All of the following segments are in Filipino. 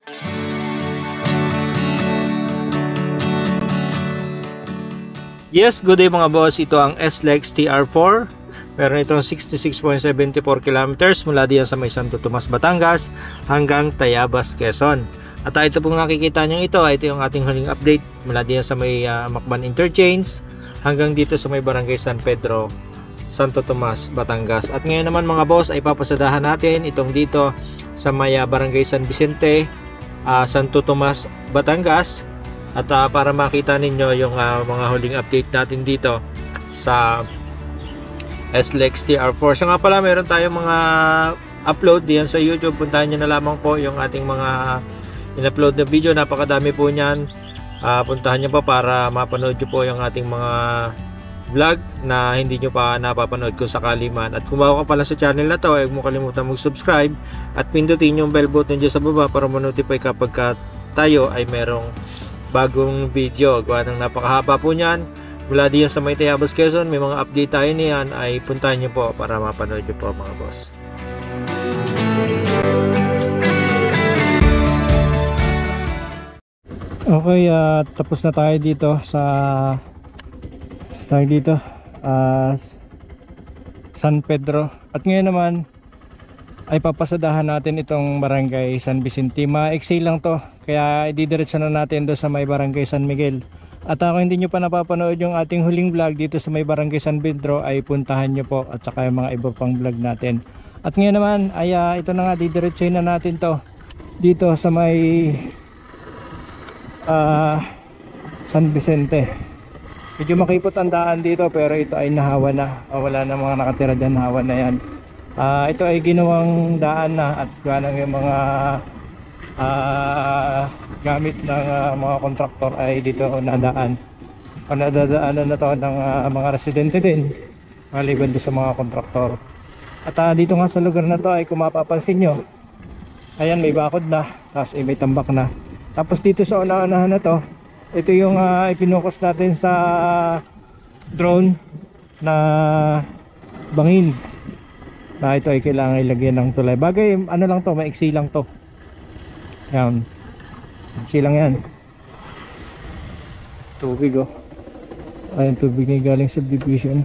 Yes, good day mga boss. Ito ang SLEX TR4. Meron itong 66.74 kilometers mula diyan sa may Santo Tomas, Batangas hanggang Tayabas, Quezon. At ito pong nakikita nyo ito yung ating huling update mula diyan sa may Macban Interchange hanggang dito sa may Barangay San Pedro, Santo Tomas, Batangas. At ngayon naman mga boss ay papasadahan natin itong dito sa may Barangay San Vicente, Santo Tomas, Batangas. At para makita ninyo yung mga huling update natin dito sa SLEX TR4. Siya nga pala, meron tayong mga upload diyan sa YouTube. Puntahan nyo na lamang po yung ating mga in-upload na video. Napakadami po niyan. Puntahan nyo pa para mapanood nyo po yung ating mga vlog na hindi nyo pa napapanood kung sakali man. At kung bago ka pala sa channel na to, huwag mo kalimutan mag-subscribe at pindutin yung bell button dyan sa baba para ma-notify kapag tayo ay merong bagong video. Gawa ng napakahaba po niyan mula diyan sa may Tayabas, Quezon. May mga update tayo niyan, ay puntahan nyo po para mapanood nyo po mga boss. Okay, tapos na tayo dito sa San Pedro. At ngayon naman ay papasadahan natin itong Barangay San Vicente. Maiksi lang to, kaya ididiretso na natin doon sa may Barangay San Miguel. At kung hindi nyo pa napapanood yung ating huling vlog dito sa may Barangay San Pedro, ay puntahan nyo po, at saka yung mga iba pang vlog natin. At ngayon naman ay ito na nga, didiretso na natin to dito sa may San Vicente. Medyo makipot ang daan dito, pero ito ay nahawa na. Wala na mga nakatira dyan, nahawa na yan. Ito ay ginawang daan na, at ganang yung mga gamit ng mga kontraktor ay dito nadaan. Nadadaanan na to ng mga residente din, maliban din sa mga kontraktor. At dito nga sa lugar na to ay kung mapapansin nyo, ayan, may bakod na, tapos may tambak na. Tapos dito sa una-unahan na to, ito yung ipinukos natin sa drone na bangin, na ito ay kailangan ilagyan ng tulay. Bagay ano lang to, maiksi lang to. Yan, maiksi lang yan. Tubig oh, ayun, tubig na galing subdivision.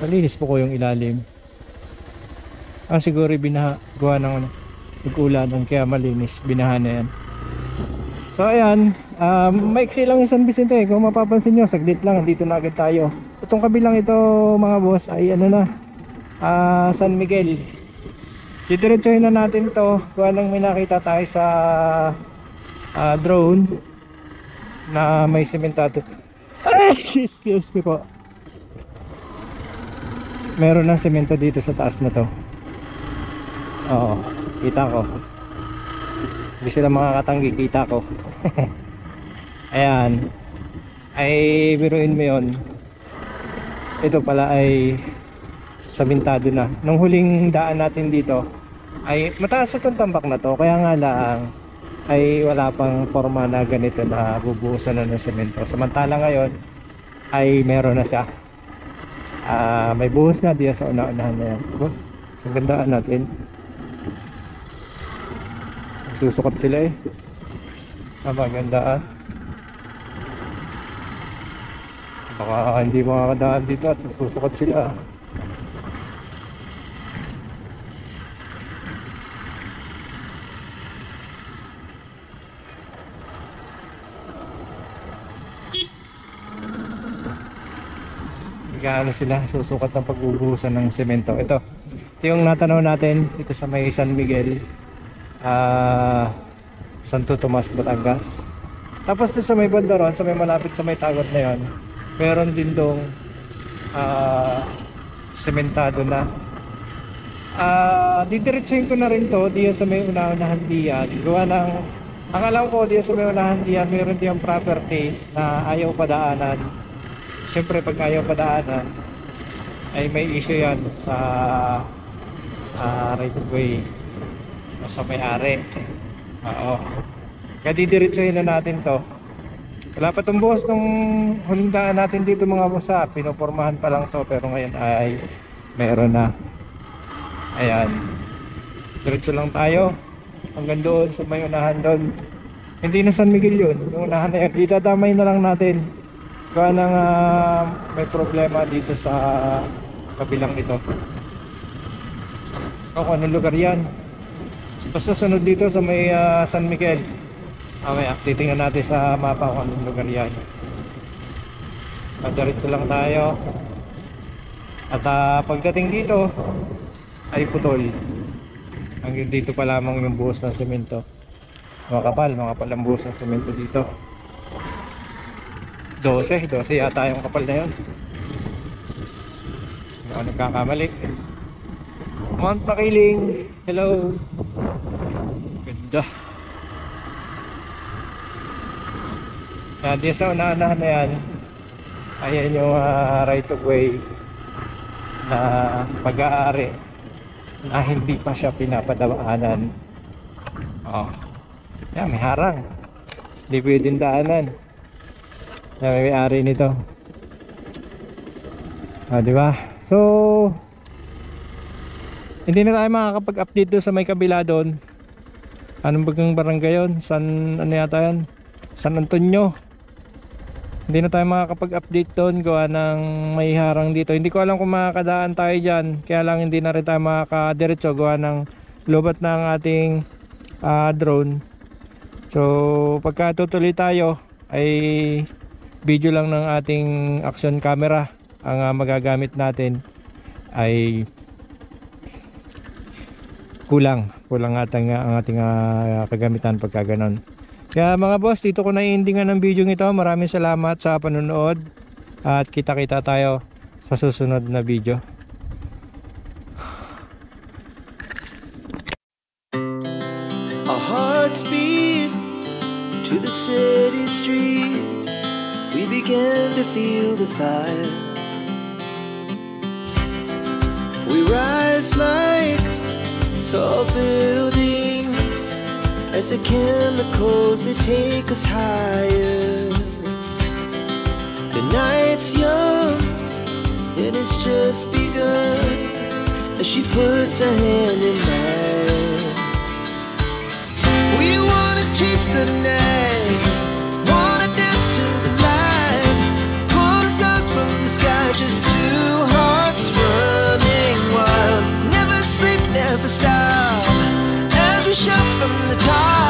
Malinis po ko yung ilalim. Siguro binaha, gawa ng pag-ulanan, kaya malinis, binaha na yan. So ayan, maiksi lang yung San Vicente. Kung mapapansin nyo, saglit lang, dito na agad tayo. Itong kabilang ito mga boss ay ano na, San Miguel. Didiretsuhin na natin to. Kung anong may nakita tayo sa drone na may sementado. Excuse me po. Meron ng semento dito sa taas na to. Oo, kita ko. Hindi sila makakatanggi, kita ko. Ayan, ay biruin mo yun, ito pala ay sabintado na. Nung huling daan natin dito ay mataas itong tambak na to, kaya nga lang ay wala pang forma na ganito na bubuhusan na ng semento. Samantala ngayon ay meron na siya. May buhos na diyan sa una-unahan na yan. Sa gandaan natin, susukat sila eh. Magandaan, baka hindi makakadaan dito at susukat sila. Gaano sila susukat ng pagbubuhusan ng semento. Ito yung natanaw natin dito sa may San Miguel, Santo Tomas, Batangas. Tapos dito sa may banda ron, sa may malapit sa may tagot na yon, meron din dong sementado na. Didiretsuhin ko na rin to diyan sa may unahan diyan. Gawa ng, akala ko diyan sa may unahan diyan meron diyang property na ayaw padaanan. Siyempre pag ayaw padaanan ay may issue yan sa right of way sa may-ari. Oo, kaya didiretsuhin na natin to. Wala pa itong buhos nung huling daan natin dito mga boss, pinopormahan pa lang to, pero ngayon ay meron na. Ayan, diretso lang tayo. hanggang doon sa may unahan doon. Hindi na San Miguel yun, yung unahan na yun. Idadamay na lang natin kaya nang may problema dito sa kabilang ito. O kung anong lugar yan. Basta sunod dito sa may San Miguel. Mamaya titingnan natin sa mapa kung anong lugar yan. Diretso lang tayo. At pagdating dito ay putol. Hanggang dito pa lamang yung buhos ng semento. Makapal ang buhos ng semento dito. 12 yata yung kapal na yun. Hindi ako nagkakamali. Mount Makiling, hello. Ganda. Yan, di sa unahan na yan. Ayan yung right of way na pag-aari na hindi pa siya pinapadaanan. Oh. Yan, may harang. Hindi pwedeng daanan. May ari nito. Di ba? So hindi na tayo makakapag-update doon sa may kabila doon. Anong bagang barangay yun? Ano yata yan? San Antonio. Hindi na tayo makakapag-update doon gawa ng may harang dito. Hindi ko alam kung makakadaan tayo dyan. Kaya lang hindi na rin tayo makakadiretso gawa ng lobat ng ating drone. So pagka tutuloy tayo ay video lang ng ating action camera ang magagamit natin. Ay kulang ating ang ating kagamitan pagka ganon. Kaya mga boss, dito ko na i-endingan ng video ito. Maraming salamat sa panonood at kita-kita tayo sa susunod na video. Our hearts beat to the city streets. We began to feel the fire. We rise like tall buildings as the chemicals they take us higher. The night's young and it's just begun as she puts her hand in mine. We wanna chase the night, wanna dance to the light, pull stars from the sky, just two hearts running wild. Never sleep, never stop, as we shout from the top.